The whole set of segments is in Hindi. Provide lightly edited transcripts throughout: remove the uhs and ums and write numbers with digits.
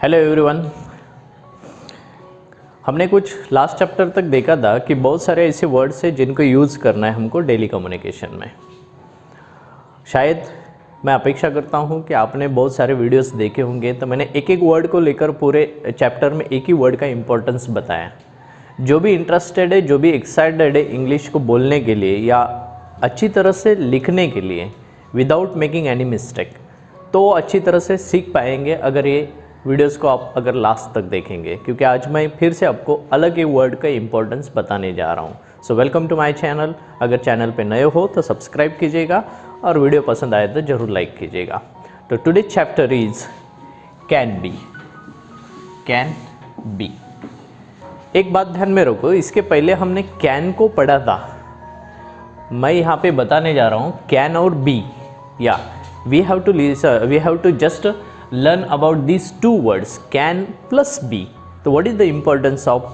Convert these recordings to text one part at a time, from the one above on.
Hello everyone. हमने कुछ लास्ट चैप्टर तक देखा था कि बहुत सारे ऐसे वर्ड्स हैं जिनको यूज़ करना है हमको डेली कम्युनिकेशन में। शायद मैं अपेक्षा करता हूं कि आपने बहुत सारे वीडियोस देखे होंगे, तो मैंने एक एक वर्ड को लेकर पूरे चैप्टर में एक ही वर्ड का इम्पोर्टेंस बताया। जो भी इंटरेस्टेड है, जो भी एक्साइटेड है इंग्लिश को बोलने के लिए या अच्छी तरह से लिखने के लिए विदाउट मेकिंग एनी मिस्टेक, तो अच्छी तरह से सीख पाएंगे अगर ये वीडियोस को आप अगर लास्ट तक देखेंगे, क्योंकि आज मैं फिर से आपको अलग एक वर्ड का इंपॉर्टेंस बताने जा रहा हूँ। So welcome to my channel. अगर चैनल पे नए हो तो सब्सक्राइब कीजिएगा और वीडियो पसंद आए तो ज़रूर लाइक कीजिएगा। तो today chapter is can be. Can be, एक बात ध्यान में रखो, इसके पहले हमने कैन को पढ़ा था। मैं यहाँ पे बताने जा रहा हूँ कैन और बी, या we have to just learn about these two words can plus be। तो what is the importance of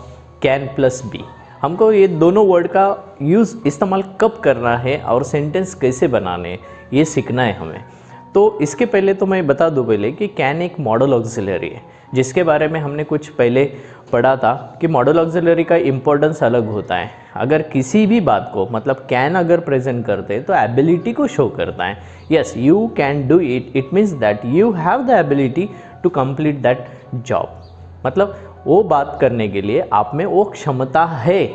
can plus be? हमको ये दोनों वर्ड का यूज़ इस्तेमाल कब करना है और सेंटेंस कैसे बनाने, ये सीखना है हमें। तो इसके पहले तो मैं बता दूं पहले कि कैन एक मॉडल ऑक्सिलरी है, जिसके बारे में हमने कुछ पहले पढ़ा था कि मॉडल ऑक्सिलरी का इम्पोर्टेंस अलग होता है। अगर किसी भी बात को मतलब कैन अगर प्रेजेंट करते हैं तो एबिलिटी को शो करता है। Yes, you can do it, it means that you have the ability to complete that job. मतलब वो बात करने के लिए आप में वो क्षमता है।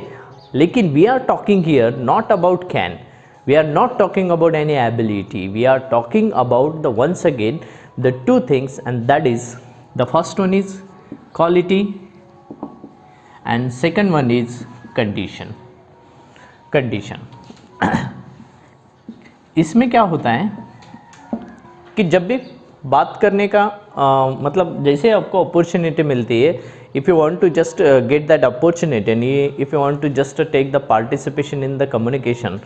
लेकिन we are talking here not about can, we are not talking about any ability, we are talking about the once again the two things, and that is the first one is quality and second one is condition। इसमें क्या होता है कि जब भी बात करने का मतलब जैसे आपको अपॉर्चुनिटी मिलती है, if you want to just get that opportunity and if you want to just take the participation in the communication,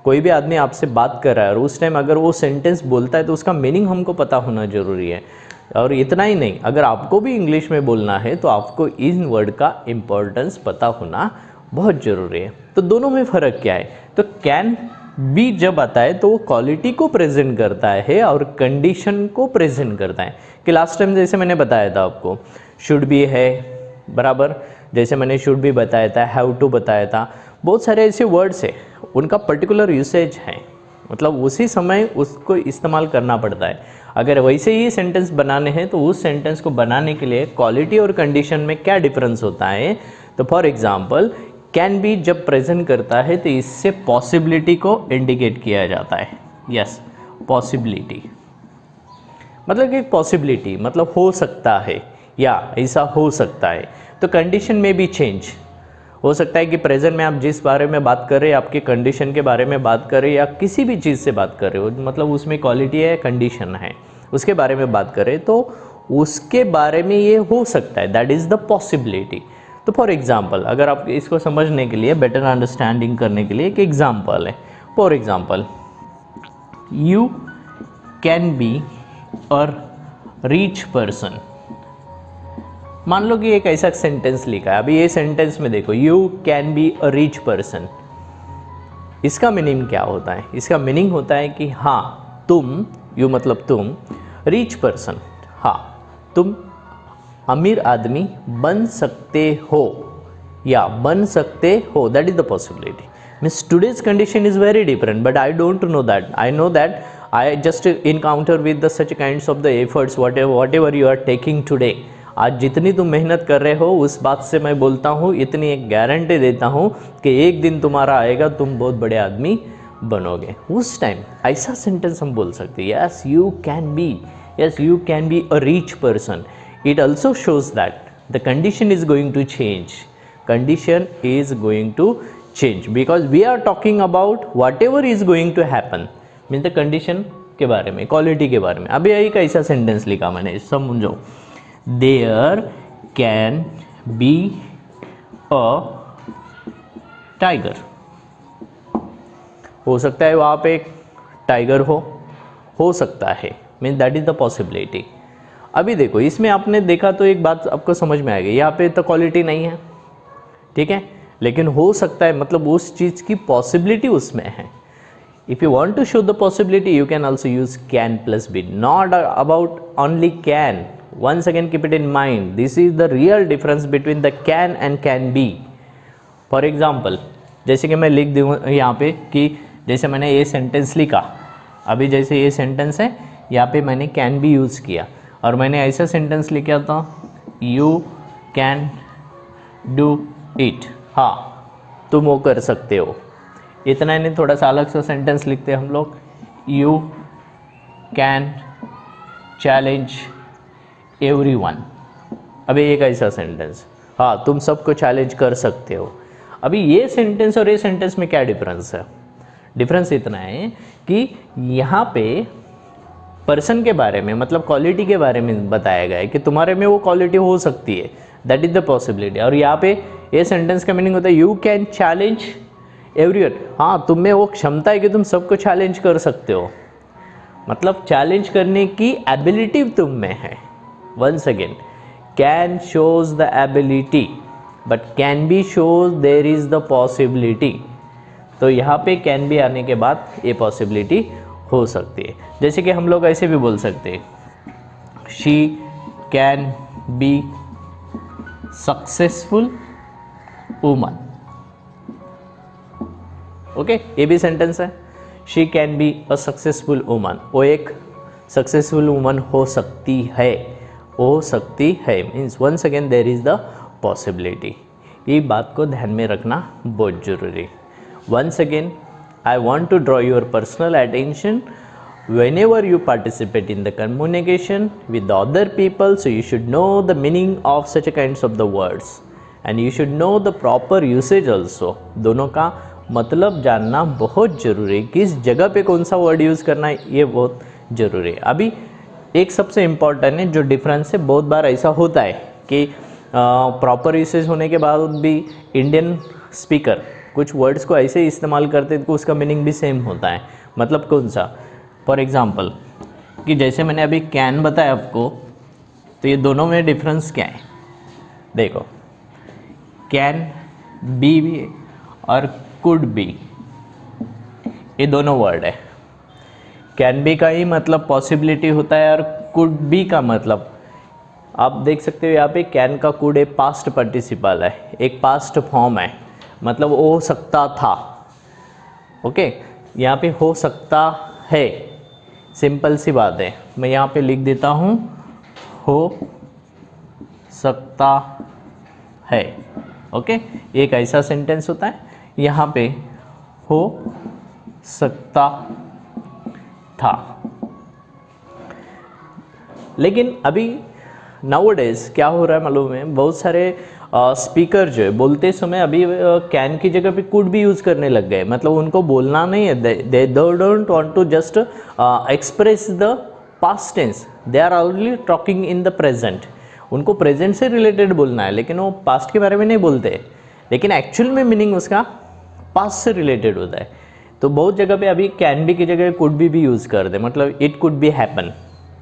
कोई भी आदमी आपसे बात कर रहा है और उस टाइम अगर वो सेंटेंस बोलता है तो उसका मीनिंग हमको पता होना ज़रूरी है। और इतना ही नहीं, अगर आपको भी इंग्लिश में बोलना है तो आपको इन वर्ड का इम्पोर्टेंस पता होना बहुत ज़रूरी है। तो दोनों में फ़र्क क्या है? तो कैन बी जब आता है तो वो क्वालिटी को प्रेजेंट करता है और कंडीशन को प्रेजेंट करता है। कि लास्ट टाइम जैसे मैंने बताया था आपको, शुड बी है बराबर, जैसे मैंने शुड भी बताया था, हैव टू बताया था। बहुत सारे ऐसे वर्ड्स है, उनका पर्टिकुलर यूसेज है, मतलब उसी समय उसको इस्तेमाल करना पड़ता है। अगर वैसे ही सेंटेंस बनाने हैं तो उस सेंटेंस को बनाने के लिए क्वालिटी और कंडीशन में क्या डिफरेंस होता है। तो फॉर एग्जांपल कैन बी जब प्रेजेंट करता है तो इससे पॉसिबिलिटी को इंडिकेट किया जाता है। यस, पॉसिबिलिटी मतलब एक पॉसिबिलिटी मतलब हो सकता है या ऐसा हो सकता है। तो कंडीशन में भी चेंज हो सकता है कि प्रेजेंट में आप जिस बारे में बात कर रहे हैं, आपके कंडीशन के बारे में बात कर रहे हैं या किसी भी चीज़ से बात कर रहे हो, मतलब उसमें क्वालिटी है, कंडीशन है, उसके बारे में बात कर रहे हैं, तो उसके बारे में ये हो सकता है, दैट इज़ द पॉसिबिलिटी। तो फॉर एग्जाम्पल, अगर आप इसको समझने के लिए, बेटर अंडरस्टैंडिंग करने के लिए एक एग्जाम्पल है। For example, you can be a rich person. मान लो कि एक ऐसा सेंटेंस लिखा है। अभी ये सेंटेंस में देखो, you can be a rich person. इसका मीनिंग क्या होता है? इसका मीनिंग होता है कि हाँ तुम, यू मतलब तुम, रिच पर्सन, हाँ तुम अमीर आदमी बन सकते हो या बन सकते हो। That is the possibility. Means today's condition is very different, but I don't know that. I know that I just encounter with the such kinds of the efforts whatever you are taking today. आज जितनी तुम मेहनत कर रहे हो उस बात से मैं बोलता हूँ, इतनी एक गारंटी देता हूँ कि एक दिन तुम्हारा आएगा, तुम बहुत बड़े आदमी बनोगे। उस टाइम ऐसा सेंटेंस हम बोल सकते हैं, yes you can be, yes you can be a rich person. It also shows that the condition is going to change, condition is going to change because we are talking about whatever is going to happen. Mean the condition के बारे में, क्वालिटी के बारे में। अभी एक ऐसा सेंटेंस लिखा मैंने, समझो, there can be a tiger। हो सकता है वहाँ पे एक टाइगर हो सकता है, mean that is the possibility. अभी देखो, इसमें आपने देखा तो एक बात आपको समझ में आएगी, यहाँ पे तो क्वालिटी नहीं है, ठीक है, लेकिन हो सकता है मतलब उस चीज़ की पॉसिबिलिटी उसमें है। If you want to show the possibility, you can also use can plus be, not about only can, once again keep it in mind, this is the real difference between the can and can be. For example जैसे कि मैं लिख दूँ यहाँ पे कि जैसे मैंने ये सेंटेंस लिखा, अभी जैसे ये सेंटेंस है यहाँ पे मैंने कैन भी यूज़ किया और मैंने ऐसा सेंटेंस लिखा था यू कैन डू इट, हाँ तुम वो कर सकते हो, इतना नहीं, थोड़ा सा अलग सा सेंटेंस लिखते हैं हम लोग, यू कैन चैलेंज एवरीवन। अभी एक ऐसा सेंटेंस, हाँ तुम सबको चैलेंज कर सकते हो। अभी ये सेंटेंस और ये सेंटेंस में क्या डिफरेंस है? डिफरेंस इतना है कि यहाँ पे पर्सन के बारे में, मतलब क्वालिटी के बारे में बताया गया है कि तुम्हारे में वो क्वालिटी हो सकती है, दैट इज द पॉसिबिलिटी। और यहाँ पे ये सेंटेंस का मीनिंग होता है यू कैन चैलेंज एवरीवन, हाँ तुम में वो क्षमता है कि तुम सबको चैलेंज कर सकते हो, मतलब चैलेंज करने की एबिलिटी तुम में है। Once again, can shows the ability but can be shows there is the possibility. तो यहाँ पे कैन बी आने के बाद ये पॉसिबिलिटी हो सकती है। जैसे कि हम लोग ऐसे भी बोल सकते हैं she can be successful woman. Okay, ये भी सेंटेंस है, she can be a successful woman, वो एक सक्सेसफुल वुमन हो सकती है, हो सकती है, means once again there is the possibility. ये बात को ध्यान में रखना बहुत जरूरी। Once again I want to draw your personal attention whenever you participate in the communication with other people, so you should know the meaning of such kinds of the words and you should know the proper usage also। दोनों का मतलब जानना बहुत ज़रूरी है, किस जगह पे कौन सा वर्ड यूज़ करना है ये बहुत ज़रूरी है। अभी एक सबसे इम्पॉर्टेंट है जो डिफरेंस है, बहुत बार ऐसा होता है कि प्रॉपर यूसेज होने के बाद भी इंडियन स्पीकर कुछ वर्ड्स को ऐसे इस्तेमाल करते हैं तो उसका मीनिंग भी सेम होता है। मतलब कौन सा? फॉर एग्ज़ाम्पल कि जैसे मैंने अभी कैन बताया आपको, तो ये दोनों में डिफरेंस क्या है? देखो, कैन बी भी और कुड बी, ये दोनों वर्ड है। कैन बी का ही मतलब पॉसिबिलिटी होता है और कुड बी का मतलब आप देख सकते हो यहाँ पे कैन का कुड एक पास्ट पार्टिसिपल है, एक पास्ट फॉर्म है, मतलब वो हो सकता था। ओके, यहाँ पे हो सकता है, सिंपल सी बात है। मैं यहाँ पे लिख देता हूँ हो सकता है। ओके, एक ऐसा सेंटेंस होता है, यहाँ पे हो सकता था। लेकिन अभी नाउअडेज क्या हो रहा है मालूम है, बहुत सारे स्पीकर जो है बोलते समय अभी कैन की जगह पे कुड भी यूज़ करने लग गए। मतलब उनको बोलना नहीं है, they don't want to just express the past tense, they are already talking in the present. उनको प्रेजेंट से रिलेटेड बोलना है, लेकिन वो पास्ट के बारे में नहीं बोलते, लेकिन एक्चुअल में मीनिंग उसका पास्ट से रिलेटेड होता है। तो बहुत जगह पे अभी कैन बी की जगह कुड भी यूज़ कर दे, मतलब इट कुड बी हैपन।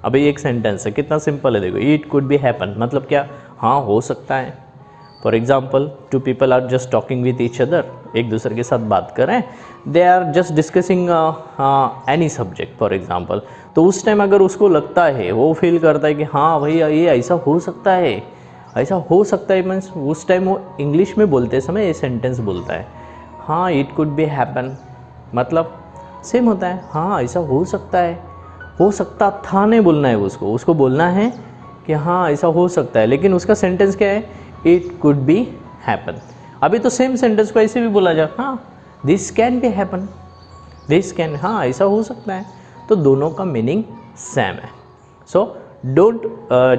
अभी एक सेंटेंस है, कितना सिंपल है, देखो, इट कुड बी हैपन मतलब क्या? हाँ, हो सकता है। For example, two people are just talking with each other, एक दूसरे के साथ बात कर रहे हैं, they are just discussing any subject for example. तो उस टाइम अगर उसको लगता है, वो फील करता है कि हाँ भाई ये ऐसा हो सकता है, ऐसा हो सकता है, मीन्स उस टाइम वो इंग्लिश में बोलते समय ये सेंटेंस बोलता है, हाँ इट कुड बी हैपन, मतलब सेम होता है, हाँ ऐसा हो सकता है। हो सकता था नहीं बोलना है उसको, उसको बोलना है कि हाँ ऐसा हो सकता है, लेकिन उसका सेंटेंस क्या है? It could be happen. अभी तो सेम सेंटेंस को ऐसे भी बोला जाए, हाँ this can be happen, this can, हाँ ऐसा हो सकता है। तो दोनों का मीनिंग सेम है। So don't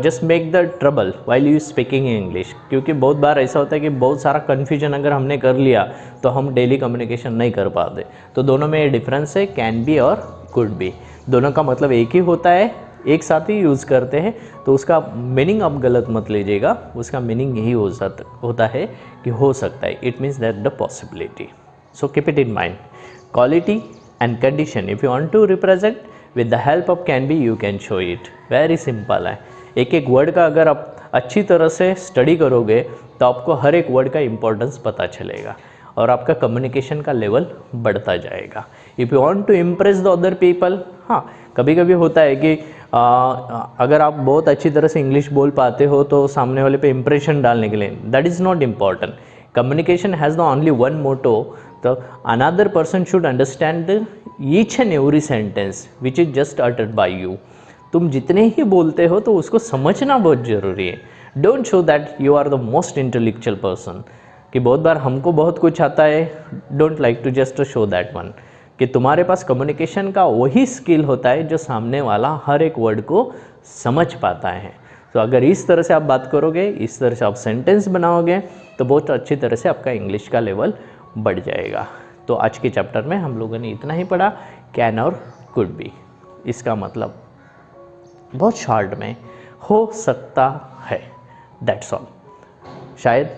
just make the trouble while you speaking English, क्योंकि बहुत बार ऐसा होता है कि बहुत सारा कन्फ्यूजन अगर हमने कर लिया तो हम डेली कम्युनिकेशन नहीं कर पाते। तो दोनों में ये डिफरेंस है, कैन बी और कुड बी, दोनों का मतलब एक ही होता है, एक साथ ही यूज़ करते हैं। तो उसका मीनिंग आप गलत मत लीजिएगा, उसका मीनिंग यही होता है कि हो सकता है, it means that the possibility. So keep it in mind, quality and condition if you want to represent with the help of can be, you can show it. Very simple है। एक एक वर्ड का अगर आप अच्छी तरह से स्टडी करोगे तो आपको हर एक वर्ड का इंपॉर्टेंस पता चलेगा और आपका कम्युनिकेशन का लेवल बढ़ता जाएगा। If you want to impress the other people, हाँ कभी कभी होता है कि अगर आप बहुत अच्छी तरह से इंग्लिश बोल पाते हो तो सामने वाले पे इम्प्रेशन डालने के लिए, that is not important. Communication has the only one motto, the another person should understand each and every sentence which is just uttered by you. तुम जितने ही बोलते हो तो उसको समझना बहुत ज़रूरी है. Don't show that you are the most intellectual person. कि बहुत बार हमको बहुत कुछ आता है, don't like to just show that one. कि तुम्हारे पास कम्युनिकेशन का वही स्किल होता है जो सामने वाला हर एक वर्ड को समझ पाता है. तो अगर इस तरह से आप बात करोगे, इस तरह से आप सेंटेंस बनाओगे तो बहुत अच्छी तरह से आपका इंग्लिश का लेवल बढ़ जाएगा. तो आज के चैप्टर में हम लोगों ने इतना ही पढ़ा, कैन और कुड बी. इसका मतलब बहुत शॉर्ट में हो सकता है, दैट्स ऑल. शायद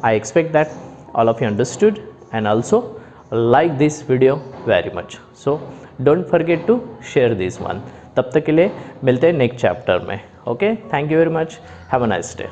I expect that all of you understood and also like this video very much. So don't forget to share this one. तब तक के लिए मिलते हैं नेक्स्ट चैप्टर में. Okay, thank you very much. Have a nice day.